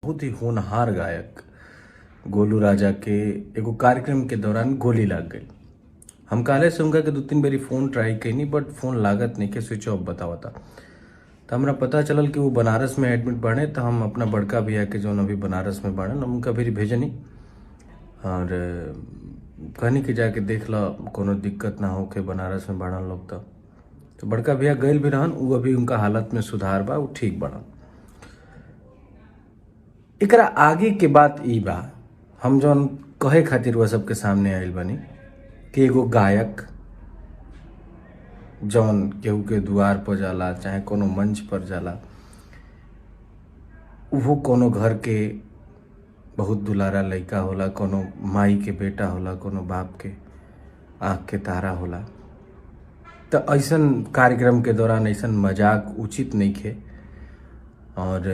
बहुत ही होनहार गायक गोलू राजा के एगो कार्यक्रम के दौरान गोली लाग गई। हम काले से उनका के 2-3 बारी फोन ट्राई कैनी बट फोन लागत नहीं के स्विच ऑफ बतावता। तो हमरा पता चलल कि वो बनारस में एडमिट बाड़े। तो हम अपना बड़का भैया के जौन अभी बनारस में बाड़न उनका भी भेजनी और कहनी कि जाके देख ला कोनो दिक्कत ना होके बनारस में बाड़न लोग। तो बड़का भैया गइल भी रहन। वो अभी उनका हालत में सुधार बा, वो ठीक बाड़न। एकरा आगे के बात ई बा, हम जौन कहे खातिर वह सबके सामने आइल बनी कि एगो गायक जौन केहू के द्वार पर जाला चाहे कोनो मंच पर जाला, वो कोनो घर के बहुत दुलारा लड़का होला, कोनो माई के बेटा होला, कोनो बाप के आँख के तारा होला। तो ऐसन कार्यक्रम के दौरान ऐसन मजाक उचित नहीं खे और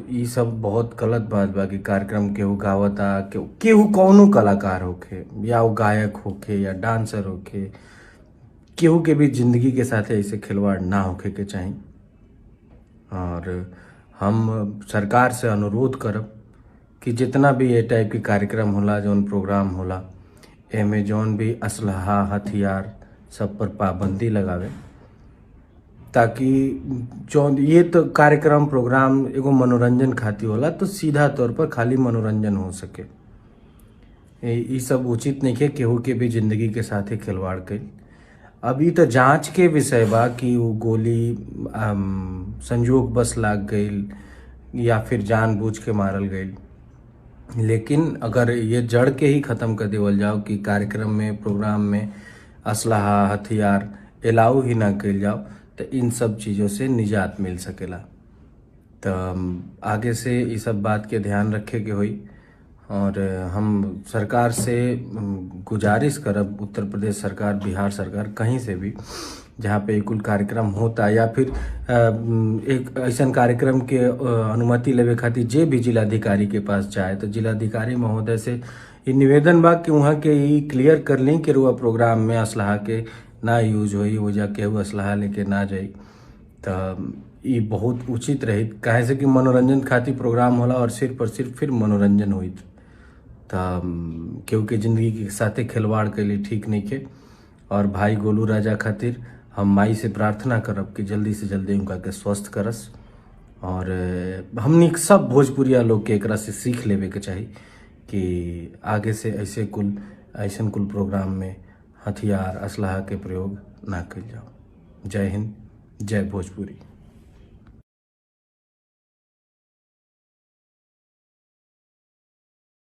ई सब बहुत गलत बात बा कि कार्यक्रम केहू गावता, केहू कौनो कलाकार होखे या वो गायक होखे या डांसर होखे, केहू के भी जिंदगी के साथ ऐसे खिलवाड़ ना होखे के चाहिए। और हम सरकार से अनुरोध करब कि जितना भी ये टाइप के कार्यक्रम होला, जौन प्रोग्राम होला, एमे जौन भी असलहा हथियार सब पर पाबंदी लगावे, ताकि जौन ये तो कार्यक्रम प्रोग्राम एगो मनोरंजन खातिर होला, तो सीधा तौर पर खाली मनोरंजन हो सके। ये सब उचित नहीं है केहू के भी जिंदगी के साथ ही खिलवाड़ कइल। अभी तो जांच के विषय बा कि वो गोली संजोग बस लाग गई या फिर जानबूझ के मारल गई। लेकिन अगर ये जड़ के ही ख़त्म कर देवल जाओ कि कार्यक्रम में प्रोग्राम में असलहा हथियार अलाउ ही ना कइल जाओ, तो इन सब चीज़ों से निजात मिल सकेला। तो आगे से ये सब बात के ध्यान रखे के होई। और हम सरकार से गुजारिश करब, उत्तर प्रदेश सरकार, बिहार सरकार, कहीं से भी जहाँ पे कुल कार्यक्रम होता या फिर एक ऐसा कार्यक्रम के अनुमति लेवे खातिर जे भी जिलाधिकारी के पास जाए, तो जिलाधिकारी महोदय से ये निवेदन बा कि वहाँ के ये क्लियर कर ली कि रुआ प्रोग्राम में असलहा के ना यूज होई, वो जाके वो असलहा लेके ना जाई। तो ये बहुत उचित रही, काहे से कि मनोरंजन खातिर प्रोग्राम होला और सिर्फ फिर मनोरंजन हुई। तो केहू के जिंदगी के साथे खिलवाड़ के लिए ठीक नहीं के। और भाई गोलू राजा खातिर हम माई से प्रार्थना करब कि जल्दी से जल्दी उनका के स्वस्थ करस। और हमनी सब भोजपुरिया लोग के एकरा से सीख लेवे के चाहिए कि आगे से ऐसे कुल प्रोग्राम में हथियार असलहा के प्रयोग ना कइल जाओ। जय हिंद, जय भोजपुरी।